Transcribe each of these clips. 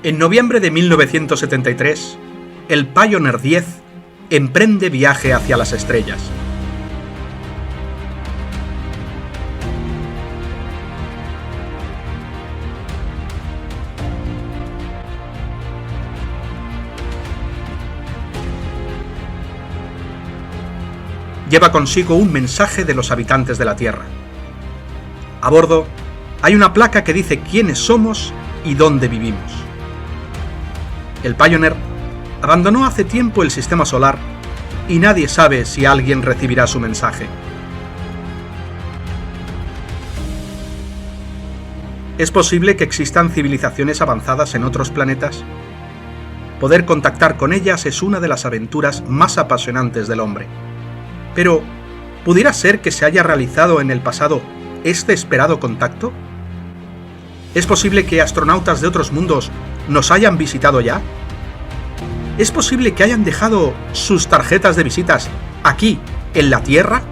En noviembre de 1973, el Pioneer 10 emprende viaje hacia las estrellas. Lleva consigo un mensaje de los habitantes de la Tierra. A bordo hay una placa que dice quiénes somos y dónde vivimos. El Pioneer abandonó hace tiempo el sistema solar y nadie sabe si alguien recibirá su mensaje. ¿Es posible que existan civilizaciones avanzadas en otros planetas? Poder contactar con ellas es una de las aventuras más apasionantes del hombre. Pero, ¿pudiera ser que se haya realizado en el pasado este esperado contacto? ¿Es posible que astronautas de otros mundos nos hayan visitado ya? ¿Es posible que hayan dejado sus tarjetas de visitas aquí, en la Tierra?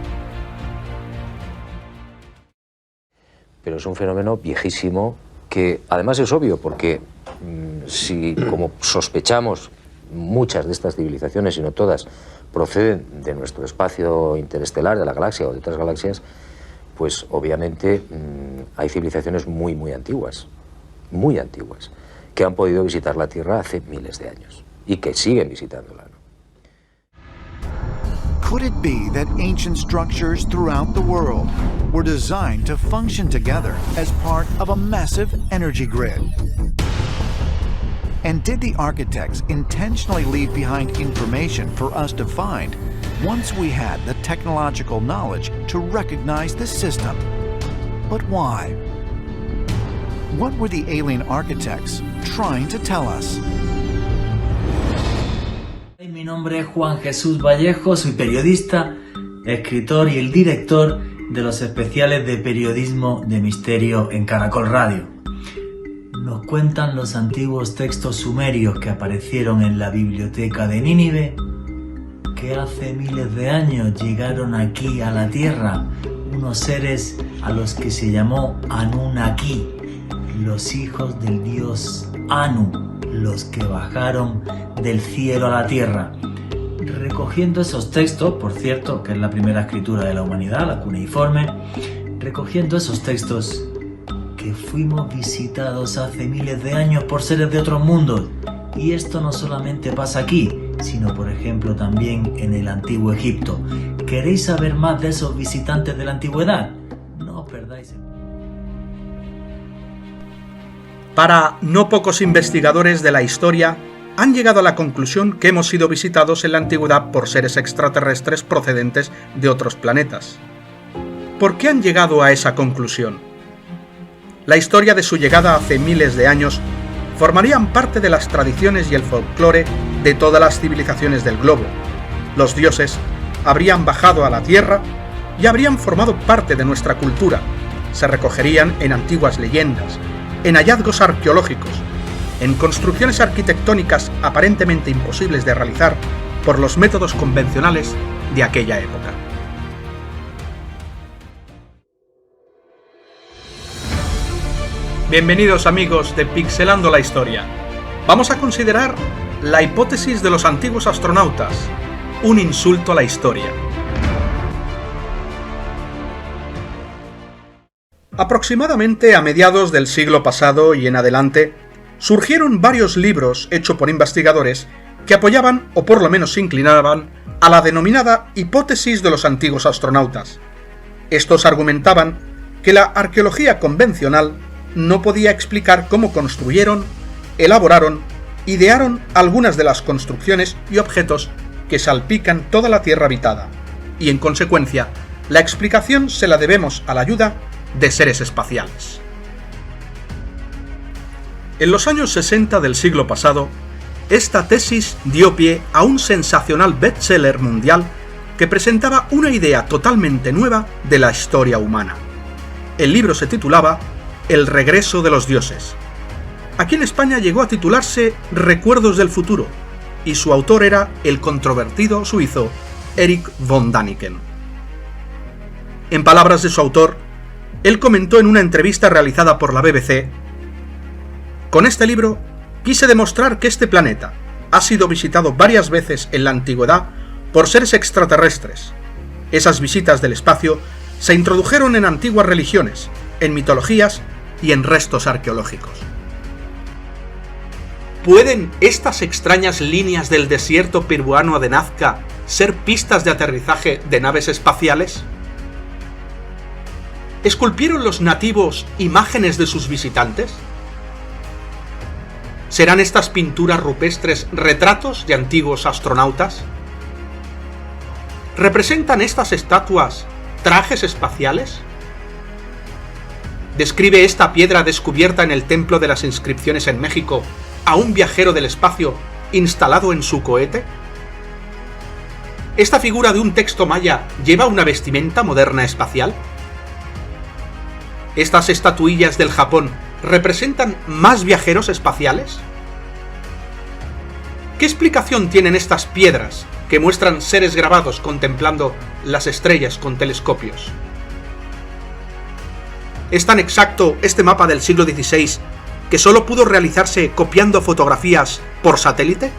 Pero es un fenómeno viejísimo que además es obvio porque si, como sospechamos, muchas de estas civilizaciones, si no todas, proceden de nuestro espacio interestelar, de la galaxia o de otras galaxias, pues obviamente hay civilizaciones muy antiguas, que han podido visitar la Tierra hace miles de años y que siguen visitándola, ¿no? Could it be that ancient structures throughout the world were designed to function together as part of a massive energy grid? And did the architects intentionally leave behind information for us to find once we had the technological knowledge to recognize the system? But why? What were the alien architects trying to tell us? Mi nombre es Juan Jesús Vallejo, soy periodista, escritor y el director de los especiales de periodismo de misterio en Caracol Radio. Nos cuentan los antiguos textos sumerios que aparecieron en la biblioteca de Nínive que hace miles de años llegaron aquí a la Tierra unos seres a los que se llamó Anunnaki, los hijos del dios Anu, los que bajaron del cielo a la Tierra. Recogiendo esos textos, por cierto, que es la primera escritura de la humanidad, la cuneiforme, recogiendo esos textos que fuimos visitados hace miles de años por seres de otros mundos. Y esto no solamente pasa aquí, sino por ejemplo también en el antiguo Egipto. ¿Queréis saber más de esos visitantes de la antigüedad? No os perdáis. Para no pocos investigadores de la historia, han llegado a la conclusión que hemos sido visitados en la antigüedad por seres extraterrestres procedentes de otros planetas. ¿Por qué han llegado a esa conclusión? La historia de su llegada hace miles de años formarían parte de las tradiciones y el folclore de todas las civilizaciones del globo. Los dioses habrían bajado a la Tierra y habrían formado parte de nuestra cultura. Se recogerían en antiguas leyendas, en hallazgos arqueológicos, en construcciones arquitectónicas aparentemente imposibles de realizar por los métodos convencionales de aquella época. Bienvenidos amigos de Pixelando la Historia. Vamos a considerar la hipótesis de los antiguos astronautas, un insulto a la historia. Aproximadamente a mediados del siglo pasado y en adelante, surgieron varios libros hechos por investigadores que apoyaban, o por lo menos se inclinaban, a la denominada hipótesis de los antiguos astronautas. Estos argumentaban que la arqueología convencional no podía explicar cómo construyeron, elaboraron, idearon algunas de las construcciones y objetos que salpican toda la Tierra habitada, y en consecuencia, la explicación se la debemos a la ayuda de seres espaciales. En los años 60 del siglo pasado, esta tesis dio pie a un sensacional bestseller mundial que presentaba una idea totalmente nueva de la historia humana. El libro se titulaba El regreso de los dioses. Aquí en España llegó a titularse Recuerdos del futuro, y su autor era el controvertido suizo Erich von Däniken. En palabras de su autor, él comentó en una entrevista realizada por la BBC: con este libro quise demostrar que este planeta ha sido visitado varias veces en la antigüedad por seres extraterrestres. Esas visitas del espacio se introdujeron en antiguas religiones, en mitologías y en restos arqueológicos. ¿Pueden estas extrañas líneas del desierto peruano de Nazca ser pistas de aterrizaje de naves espaciales? ¿Esculpieron los nativos imágenes de sus visitantes? ¿Serán estas pinturas rupestres retratos de antiguos astronautas? ¿Representan estas estatuas trajes espaciales? ¿Describe esta piedra descubierta en el Templo de las Inscripciones en México a un viajero del espacio instalado en su cohete? ¿Esta figura de un texto maya lleva una vestimenta moderna espacial? ¿Estas estatuillas del Japón representan más viajeros espaciales? ¿Qué explicación tienen estas piedras que muestran seres grabados contemplando las estrellas con telescopios? ¿Es tan exacto este mapa del siglo XVI que solo pudo realizarse copiando fotografías por satélite?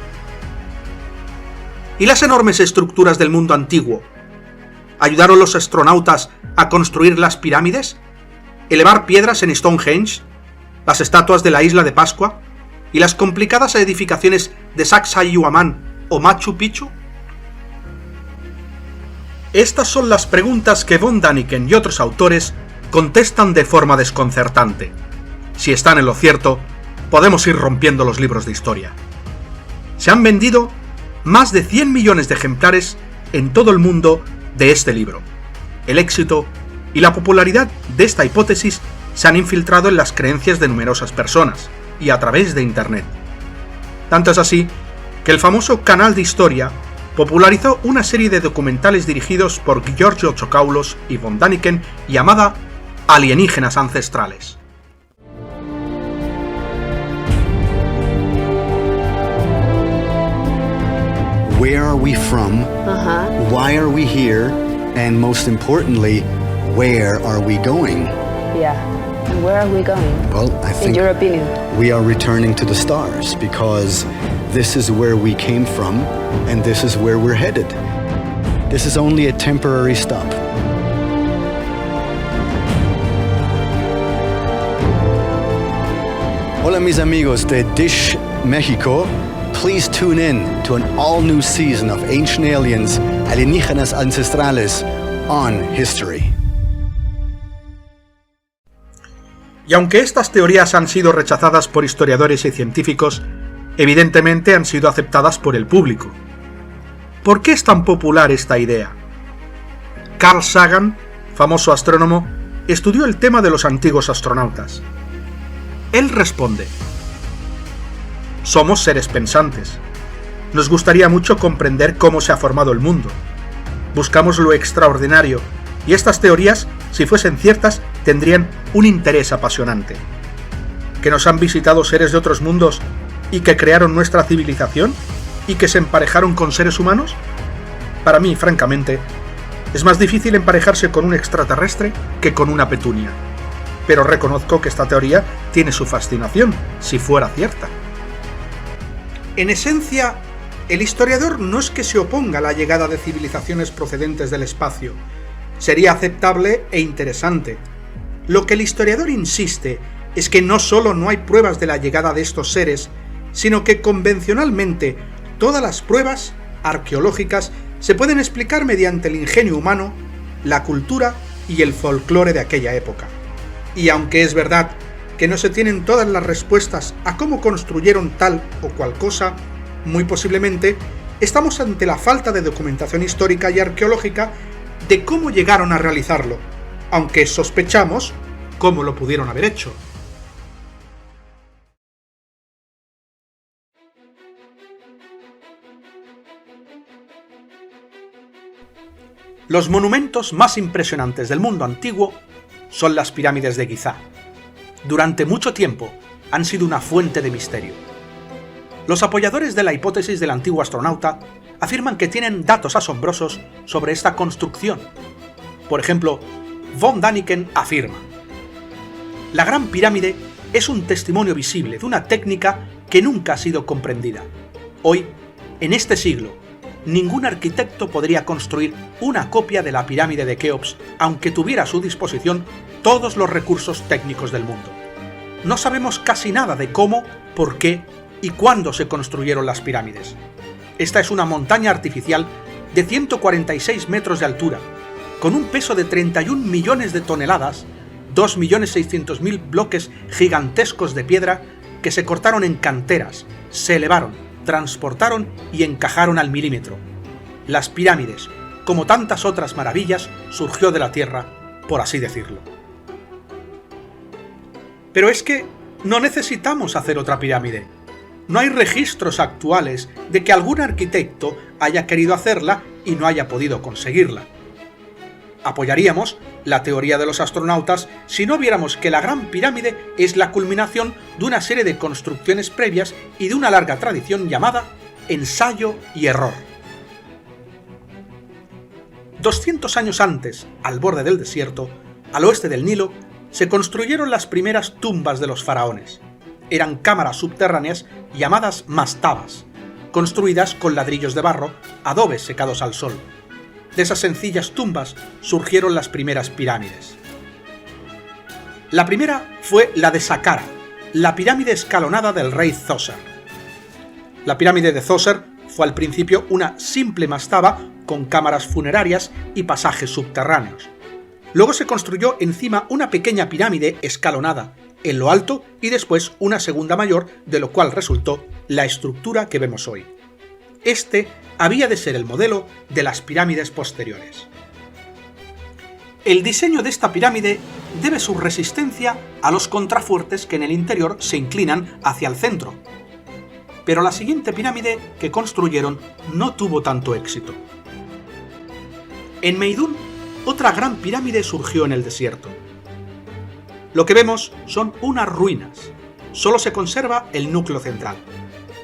¿Y las enormes estructuras del mundo antiguo? ¿Ayudaron los astronautas a construir las pirámides? ¿Elevar piedras en Stonehenge? ¿Las estatuas de la isla de Pascua? ¿Y las complicadas edificaciones de Sacsayhuamán o Machu Picchu? Estas son las preguntas que von Däniken y otros autores contestan de forma desconcertante. Si están en lo cierto, podemos ir rompiendo los libros de historia. Se han vendido más de 100 millones de ejemplares en todo el mundo de este libro. El éxito y la popularidad de esta hipótesis se han infiltrado en las creencias de numerosas personas y a través de Internet. Tanto es así que el famoso Canal de Historia popularizó una serie de documentales dirigidos por Giorgio Tsoukalos y von Däniken llamada Alienígenas Ancestrales. Where are we from? Why are we here? And most importantly, where are we going? Yeah. And where are we going? Well, I think in your opinion, we are returning to the stars because this is where we came from and this is where we're headed. This is only a temporary stop. Hola mis amigos de Dish Mexico. Please tune in to an all-new season of Ancient Aliens, Alienígenas Ancestrales on History. Y aunque estas teorías han sido rechazadas por historiadores y científicos, evidentemente han sido aceptadas por el público. ¿Por qué es tan popular esta idea? Carl Sagan, famoso astrónomo, estudió el tema de los antiguos astronautas. Él responde: somos seres pensantes. Nos gustaría mucho comprender cómo se ha formado el mundo. Buscamos lo extraordinario, y estas teorías, si fuesen ciertas, tendrían un interés apasionante. ¿Que nos han visitado seres de otros mundos y que crearon nuestra civilización y que se emparejaron con seres humanos? Para mí, francamente, es más difícil emparejarse con un extraterrestre que con una petunia. Pero reconozco que esta teoría tiene su fascinación, si fuera cierta. En esencia, el historiador no es que se oponga a la llegada de civilizaciones procedentes del espacio. Sería aceptable e interesante. Lo que el historiador insiste es que no solo no hay pruebas de la llegada de estos seres, sino que convencionalmente todas las pruebas arqueológicas se pueden explicar mediante el ingenio humano, la cultura y el folclore de aquella época. Y aunque es verdad que no se tienen todas las respuestas a cómo construyeron tal o cual cosa, muy posiblemente estamos ante la falta de documentación histórica y arqueológica de cómo llegaron a realizarlo, aunque sospechamos cómo lo pudieron haber hecho. Los monumentos más impresionantes del mundo antiguo son las pirámides de Gizá. Durante mucho tiempo han sido una fuente de misterio. Los apoyadores de la hipótesis del antiguo astronauta afirman que tienen datos asombrosos sobre esta construcción. Por ejemplo, von Däniken afirma: la Gran Pirámide es un testimonio visible de una técnica que nunca ha sido comprendida. Hoy, en este siglo, ningún arquitecto podría construir una copia de la pirámide de Keops, aunque tuviera a su disposición todos los recursos técnicos del mundo. No sabemos casi nada de cómo, por qué y cuándo se construyeron las pirámides. Esta es una montaña artificial de 146 metros de altura, con un peso de 31 millones de toneladas, 2.600.000 bloques gigantescos de piedra que se cortaron en canteras, se elevaron, transportaron y encajaron al milímetro. Las pirámides, como tantas otras maravillas, surgió de la tierra, por así decirlo. Pero es que no necesitamos hacer otra pirámide. No hay registros actuales de que algún arquitecto haya querido hacerla y no haya podido conseguirla. Apoyaríamos la teoría de los astronautas si no viéramos que la Gran Pirámide es la culminación de una serie de construcciones previas y de una larga tradición llamada ensayo y error. 200 años antes, al borde del desierto, al oeste del Nilo, se construyeron las primeras tumbas de los faraones. Eran cámaras subterráneas llamadas mastabas, construidas con ladrillos de barro, adobes secados al sol. De esas sencillas tumbas surgieron las primeras pirámides. La primera fue la de Saqqara, la pirámide escalonada del rey Djoser. La pirámide de Djoser fue al principio una simple mastaba con cámaras funerarias y pasajes subterráneos. Luego se construyó encima una pequeña pirámide escalonada en lo alto y después una segunda mayor, de lo cual resultó la estructura que vemos hoy. Este había de ser el modelo de las pirámides posteriores. El diseño de esta pirámide debe su resistencia a los contrafuertes que en el interior se inclinan hacia el centro. Pero la siguiente pirámide que construyeron no tuvo tanto éxito. En Meidún, otra gran pirámide surgió en el desierto. Lo que vemos son unas ruinas. Solo se conserva el núcleo central.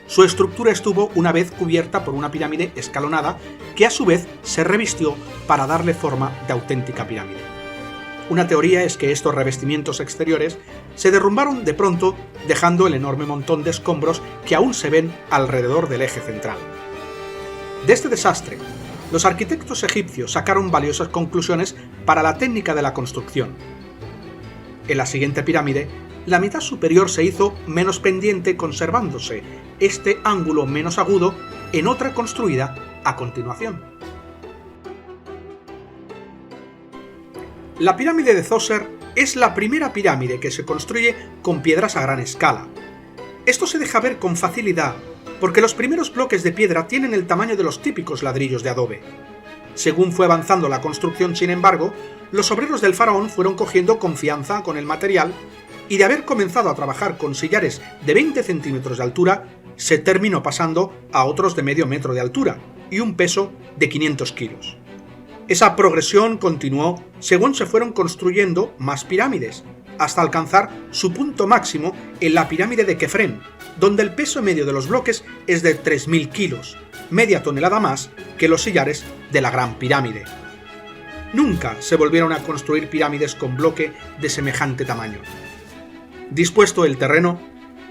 Su estructura estuvo una vez cubierta por una pirámide escalonada que a su vez se revistió para darle forma de auténtica pirámide. Una teoría es que estos revestimientos exteriores se derrumbaron de pronto, dejando el enorme montón de escombros que aún se ven alrededor del eje central. De este desastre, los arquitectos egipcios sacaron valiosas conclusiones para la técnica de la construcción. En la siguiente pirámide, la mitad superior se hizo menos pendiente, conservándose este ángulo menos agudo en otra construida a continuación. La pirámide de Djoser es la primera pirámide que se construye con piedras a gran escala. Esto se deja ver con facilidad porque los primeros bloques de piedra tienen el tamaño de los típicos ladrillos de adobe. Según fue avanzando la construcción, sin embargo, los obreros del faraón fueron cogiendo confianza con el material y de haber comenzado a trabajar con sillares de 20 centímetros de altura, se terminó pasando a otros de medio metro de altura y un peso de 500 kilos. Esa progresión continuó según se fueron construyendo más pirámides, hasta alcanzar su punto máximo en la pirámide de Kefren, donde el peso medio de los bloques es de 3.000 kilos, media tonelada más que los sillares de la Gran Pirámide. Nunca se volvieron a construir pirámides con bloque de semejante tamaño. Dispuesto el terreno,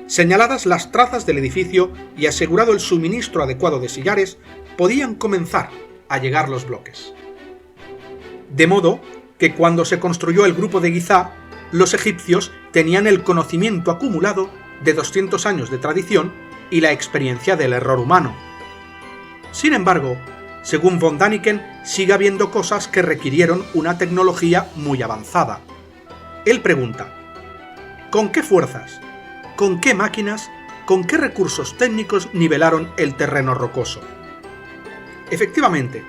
señaladas las trazas del edificio y asegurado el suministro adecuado de sillares, podían comenzar a llegar los bloques. De modo que cuando se construyó el grupo de Gizeh, los egipcios tenían el conocimiento acumulado de 200 años de tradición y la experiencia del error humano. Sin embargo, según von Däniken, sigue habiendo cosas que requirieron una tecnología muy avanzada. Él pregunta: ¿con qué fuerzas, con qué máquinas, con qué recursos técnicos nivelaron el terreno rocoso? Efectivamente,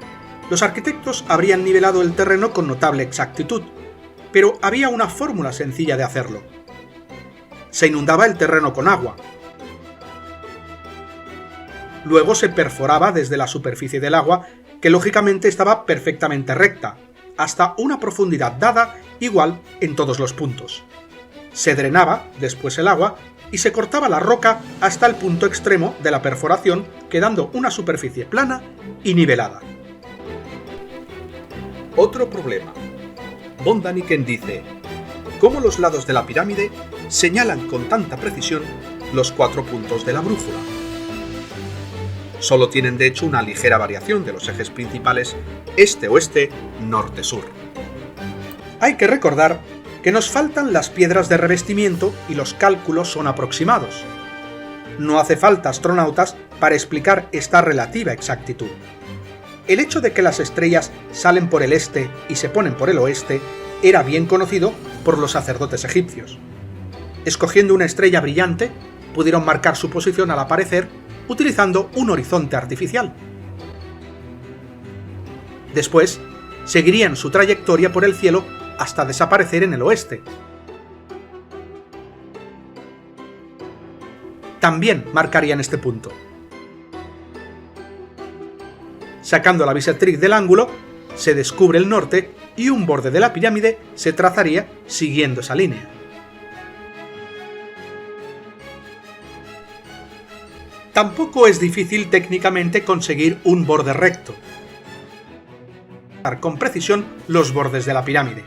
los arquitectos habrían nivelado el terreno con notable exactitud, pero había una fórmula sencilla de hacerlo. Se inundaba el terreno con agua. Luego se perforaba desde la superficie del agua, que lógicamente estaba perfectamente recta, hasta una profundidad dada igual en todos los puntos. Se drenaba después el agua y se cortaba la roca hasta el punto extremo de la perforación, quedando una superficie plana y nivelada. Otro problema. Von Däniken dice: ¿cómo los lados de la pirámide señalan con tanta precisión los 4 puntos de la brújula. Solo tienen de hecho una ligera variación de los ejes principales este-oeste, norte-sur. Hay que recordar que nos faltan las piedras de revestimiento y los cálculos son aproximados. No hace falta astronautas para explicar esta relativa exactitud. El hecho de que las estrellas salen por el este y se ponen por el oeste era bien conocido por los sacerdotes egipcios. Escogiendo una estrella brillante, pudieron marcar su posición al aparecer utilizando un horizonte artificial. Después, seguirían su trayectoria por el cielo hasta desaparecer en el oeste. También marcarían este punto. Sacando la bisectriz del ángulo, se descubre el norte y un borde de la pirámide se trazaría siguiendo esa línea. Tampoco es difícil técnicamente conseguir un borde recto. Con precisión los bordes de la pirámide.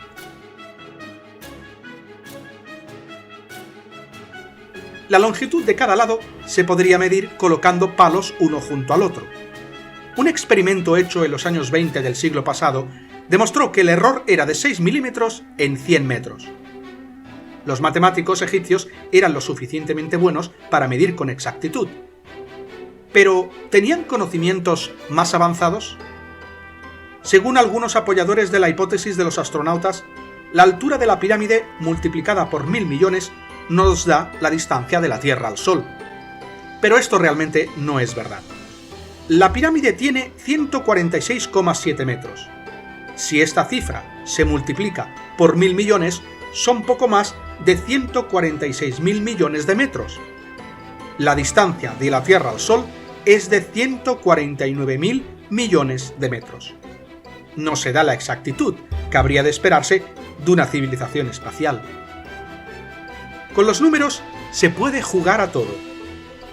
La longitud de cada lado se podría medir colocando palos uno junto al otro. Un experimento hecho en los años 20 del siglo pasado demostró que el error era de 6 milímetros en 100 metros. Los matemáticos egipcios eran lo suficientemente buenos para medir con exactitud. Pero, ¿tenían conocimientos más avanzados? Según algunos apoyadores de la hipótesis de los astronautas, la altura de la pirámide multiplicada por 1000 millones nos da la distancia de la Tierra al Sol. Pero esto realmente no es verdad. La pirámide tiene 146,7 metros. Si esta cifra se multiplica por 1000 millones, son poco más de 146.000 millones de metros. La distancia de la Tierra al Sol es de 149.000 millones de metros. No se da la exactitud que habría de esperarse de una civilización espacial. Con los números se puede jugar a todo.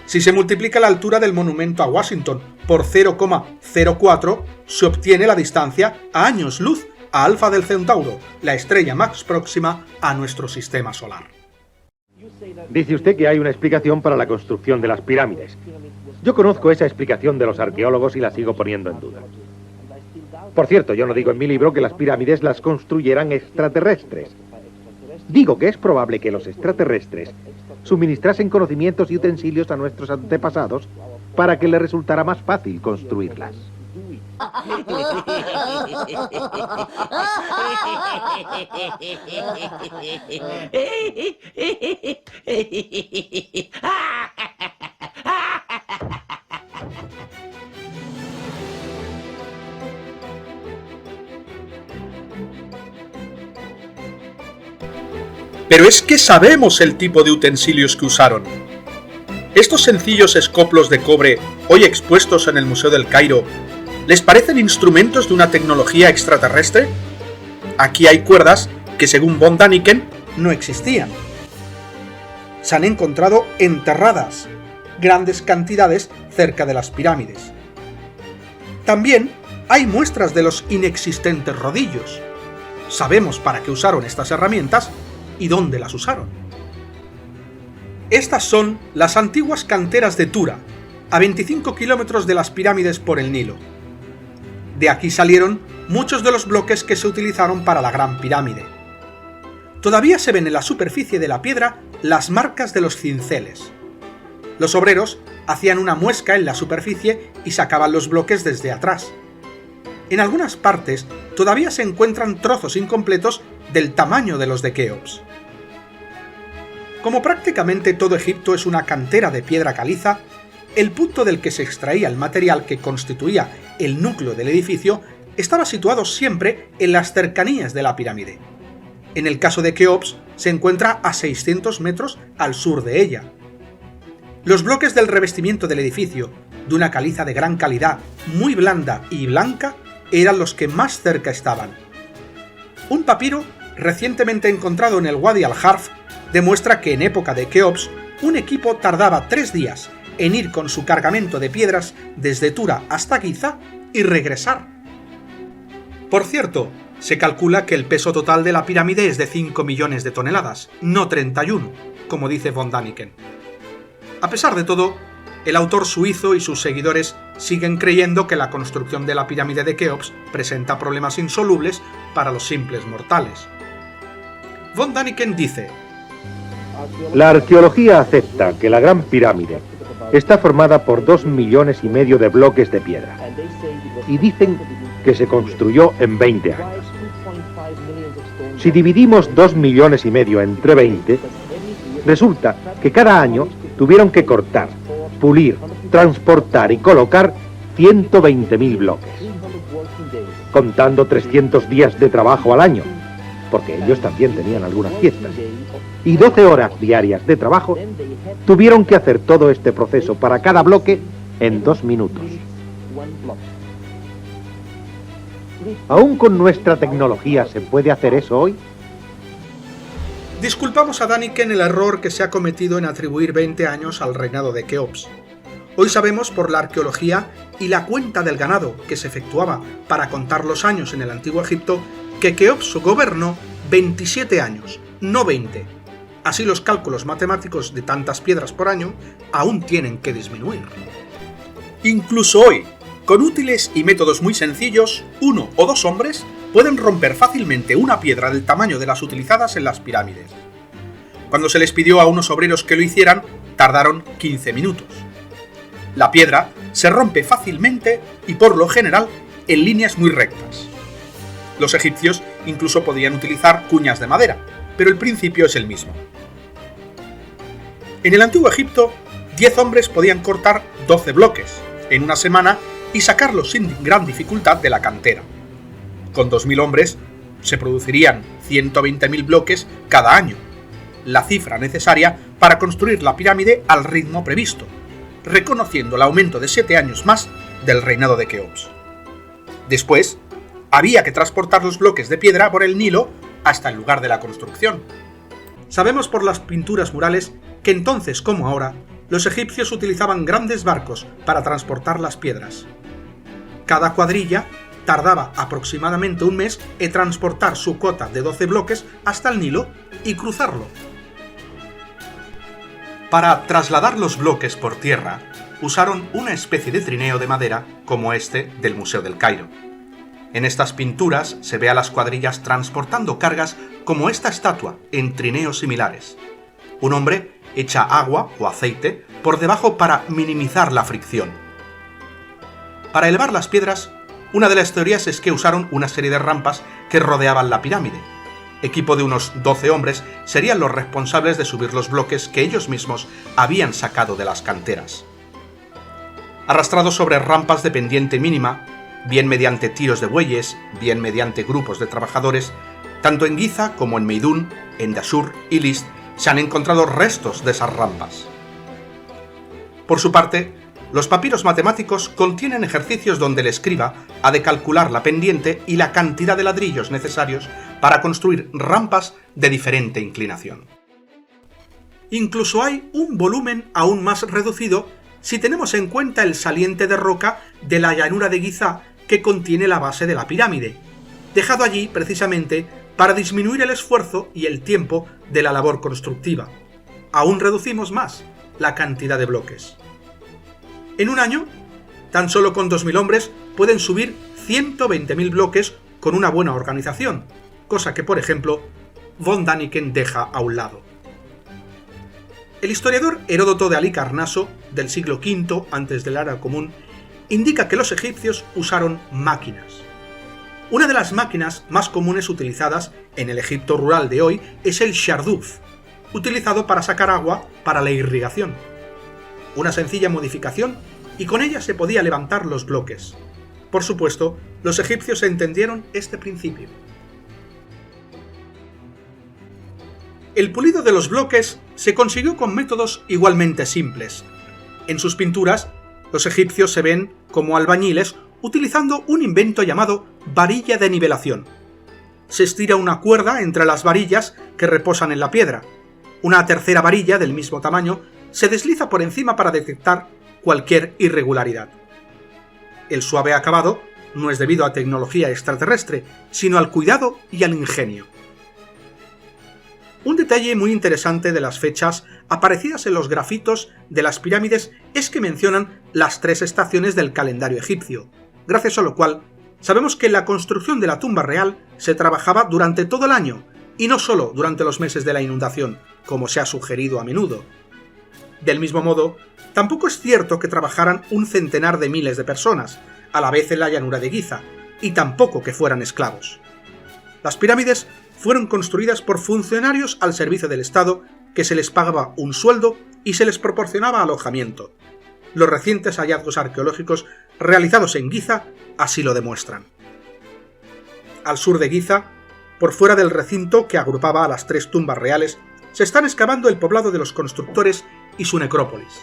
Si se multiplica la altura del monumento a Washington por 0,04, se obtiene la distancia a años luz a Alfa del Centauro, la estrella más próxima a nuestro sistema solar. Dice usted que hay una explicación para la construcción de las pirámides. Yo conozco esa explicación de los arqueólogos y la sigo poniendo en duda. Por cierto, yo no digo en mi libro que las pirámides las construyeran extraterrestres. Digo que es probable que los extraterrestres suministrasen conocimientos y utensilios a nuestros antepasados para que les resultara más fácil construirlas. Pero es que sabemos el tipo de utensilios que usaron. Estos sencillos escoplos de cobre, hoy expuestos en el Museo del Cairo, ¿les parecen instrumentos de una tecnología extraterrestre? Aquí hay cuerdas que, según von Däniken, no existían. Se han encontrado enterradas grandes cantidades cerca de las pirámides. También hay muestras de los inexistentes rodillos. Sabemos para qué usaron estas herramientas y dónde las usaron. Estas son las antiguas canteras de Tura, a 25 kilómetros de las pirámides por el Nilo. De aquí salieron muchos de los bloques que se utilizaron para la Gran Pirámide. Todavía se ven en la superficie de la piedra las marcas de los cinceles. Los obreros hacían una muesca en la superficie y sacaban los bloques desde atrás. En algunas partes todavía se encuentran trozos incompletos del tamaño de los de Keops. Como prácticamente todo Egipto es una cantera de piedra caliza, el punto del que se extraía el material que constituía el núcleo del edificio estaba situado siempre en las cercanías de la pirámide. En el caso de Keops, se encuentra a 600 metros al sur de ella. Los bloques del revestimiento del edificio, de una caliza de gran calidad, muy blanda y blanca, eran los que más cerca estaban. Un papiro recientemente encontrado en el Wadi al-Harf demuestra que en época de Keops un equipo tardaba 3 días en ir con su cargamento de piedras desde Tura hasta Giza y regresar. Por cierto, se calcula que el peso total de la pirámide es de 5 millones de toneladas, no 31, como dice von Däniken. A pesar de todo, el autor suizo y sus seguidores siguen creyendo que la construcción de la pirámide de Keops presenta problemas insolubles para los simples mortales. Von Däniken dice: La arqueología acepta que la Gran Pirámide está formada por 2,5 millones de bloques de piedra y dicen que se construyó en 20 años. Si dividimos 2,5 millones entre 20, resulta que cada año tuvieron que cortar, pulir, transportar y colocar 120.000 bloques, contando 300 días de trabajo al año, porque ellos también tenían algunas fiestas, y 12 horas diarias de trabajo. Tuvieron que hacer todo este proceso para cada bloque en 2 minutos. ¿Aún con nuestra tecnología se puede hacer eso hoy? Disculpamos a Däniken el error que se ha cometido en atribuir 20 años al reinado de Keops. Hoy sabemos por la arqueología y la cuenta del ganado que se efectuaba para contar los años en el antiguo Egipto que Keops gobernó 27 años, no 20. Así los cálculos matemáticos de tantas piedras por año aún tienen que disminuir. Incluso hoy, con útiles y métodos muy sencillos, 1 o 2 hombres pueden romper fácilmente una piedra del tamaño de las utilizadas en las pirámides. Cuando se les pidió a unos obreros que lo hicieran, tardaron 15 minutos. La piedra se rompe fácilmente y por lo general en líneas muy rectas. Los egipcios incluso podían utilizar cuñas de madera, pero el principio es el mismo. En el antiguo Egipto, 10 hombres podían cortar 12 bloques en una semana y sacarlos sin gran dificultad de la cantera. Con 2.000 hombres se producirían 120.000 bloques cada año, la cifra necesaria para construir la pirámide al ritmo previsto, reconociendo el aumento de 7 años más del reinado de Keops. Después, había que transportar los bloques de piedra por el Nilo hasta el lugar de la construcción. Sabemos por las pinturas murales que entonces como ahora, los egipcios utilizaban grandes barcos para transportar las piedras. Cada cuadrilla tardaba aproximadamente un mes en transportar su cota de 12 bloques hasta el Nilo y cruzarlo. Para trasladar los bloques por tierra, usaron una especie de trineo de madera como este del Museo del Cairo. En estas pinturas se ve a las cuadrillas transportando cargas como esta estatua en trineos similares. Un hombre echa agua o aceite por debajo para minimizar la fricción. Para elevar las piedras, una de las teorías es que usaron una serie de rampas que rodeaban la pirámide. Equipo de unos 12 hombres serían los responsables de subir los bloques que ellos mismos habían sacado de las canteras. Arrastrados sobre rampas de pendiente mínima, bien mediante tiros de bueyes, bien mediante grupos de trabajadores, tanto en Giza como en Meidún, en Dashur y List se han encontrado restos de esas rampas. Por su parte, los papiros matemáticos contienen ejercicios donde el escriba ha de calcular la pendiente y la cantidad de ladrillos necesarios para construir rampas de diferente inclinación. Incluso hay un volumen aún más reducido si tenemos en cuenta el saliente de roca de la llanura de Giza que contiene la base de la pirámide, dejado allí precisamente para disminuir el esfuerzo y el tiempo de la labor constructiva. Aún reducimos más la cantidad de bloques. En un año, tan solo con 2.000 hombres pueden subir 120.000 bloques con una buena organización, cosa que, por ejemplo, von Däniken deja a un lado. El historiador Heródoto de Halicarnaso, del siglo V antes de la era común, indica que los egipcios usaron máquinas. Una de las máquinas más comunes utilizadas en el Egipto rural de hoy es el sharduf, utilizado para sacar agua para la irrigación. Una sencilla modificación y con ella se podía levantar los bloques. Por supuesto, los egipcios entendieron este principio. El pulido de los bloques se consiguió con métodos igualmente simples. En sus pinturas, los egipcios se ven como albañiles utilizando un invento llamado varilla de nivelación. Se estira una cuerda entre las varillas que reposan en la piedra. Una tercera varilla del mismo tamaño se desliza por encima para detectar cualquier irregularidad. El suave acabado no es debido a tecnología extraterrestre, sino al cuidado y al ingenio. Un detalle muy interesante de las fechas aparecidas en los grafitos de las pirámides es que mencionan las 3 estaciones del calendario egipcio, gracias a lo cual sabemos que la construcción de la tumba real se trabajaba durante todo el año y no solo durante los meses de la inundación, como se ha sugerido a menudo. Del mismo modo, tampoco es cierto que trabajaran un centenar de miles de personas a la vez en la llanura de Giza, y tampoco que fueran esclavos. Las pirámides fueron construidas por funcionarios al servicio del Estado que se les pagaba un sueldo y se les proporcionaba alojamiento. Los recientes hallazgos arqueológicos realizados en Giza así lo demuestran. Al sur de Giza, por fuera del recinto que agrupaba a las 3 tumbas reales, se están excavando el poblado de los constructores y su necrópolis.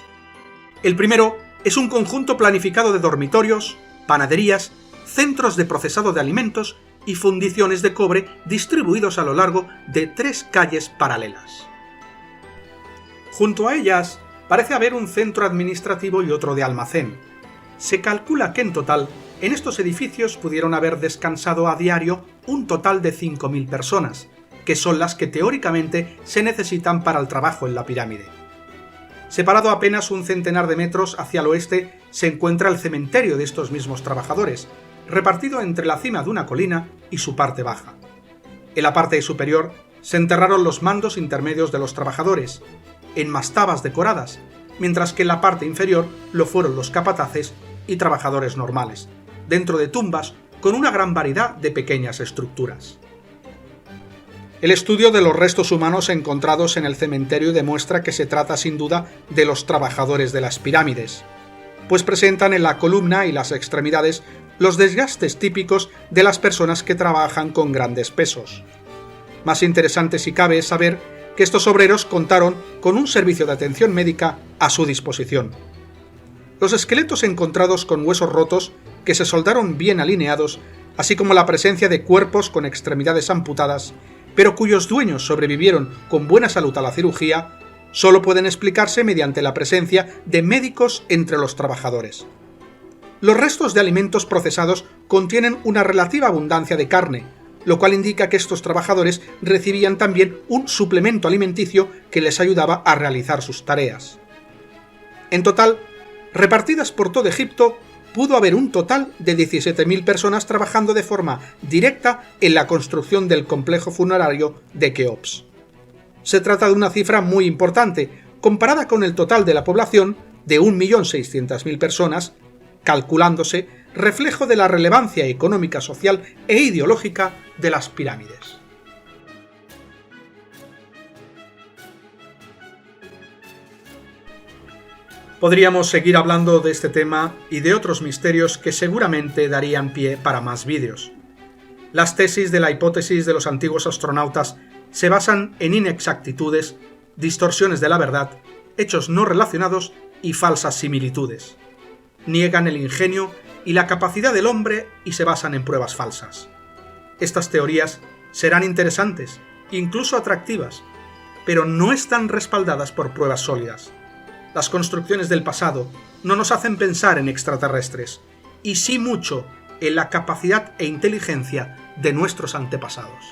El primero es un conjunto planificado de dormitorios, panaderías, centros de procesado de alimentos y fundiciones de cobre distribuidos a lo largo de 3 calles paralelas. Junto a ellas parece haber un centro administrativo y otro de almacén. Se calcula que en total, en estos edificios pudieron haber descansado a diario un total de 5.000 personas, que son las que teóricamente se necesitan para el trabajo en la pirámide. Separado apenas un centenar de metros hacia el oeste se encuentra el cementerio de estos mismos trabajadores, repartido entre la cima de una colina y su parte baja. En la parte superior se enterraron los mandos intermedios de los trabajadores, en mastabas decoradas, mientras que en la parte inferior lo fueron los capataces y trabajadores normales, dentro de tumbas con una gran variedad de pequeñas estructuras. El estudio de los restos humanos encontrados en el cementerio demuestra que se trata sin duda de los trabajadores de las pirámides, pues presentan en la columna y las extremidades los desgastes típicos de las personas que trabajan con grandes pesos. Más interesante si cabe es saber que estos obreros contaron con un servicio de atención médica a su disposición. Los esqueletos encontrados con huesos rotos que se soldaron bien alineados, así como la presencia de cuerpos con extremidades amputadas, pero cuyos dueños sobrevivieron con buena salud a la cirugía, solo pueden explicarse mediante la presencia de médicos entre los trabajadores. Los restos de alimentos procesados contienen una relativa abundancia de carne, lo cual indica que estos trabajadores recibían también un suplemento alimenticio que les ayudaba a realizar sus tareas. En total, repartidas por todo Egipto, pudo haber un total de 17.000 personas trabajando de forma directa en la construcción del complejo funerario de Keops. Se trata de una cifra muy importante, comparada con el total de la población de 1.600.000 personas, calculándose reflejo de la relevancia económica, social e ideológica de las pirámides. Podríamos seguir hablando de este tema y de otros misterios que seguramente darían pie para más vídeos. Las tesis de la hipótesis de los antiguos astronautas se basan en inexactitudes, distorsiones de la verdad, hechos no relacionados y falsas similitudes. Niegan el ingenio y la capacidad del hombre y se basan en pruebas falsas. Estas teorías serán interesantes, incluso atractivas, pero no están respaldadas por pruebas sólidas. Las construcciones del pasado no nos hacen pensar en extraterrestres, y sí mucho en la capacidad e inteligencia de nuestros antepasados.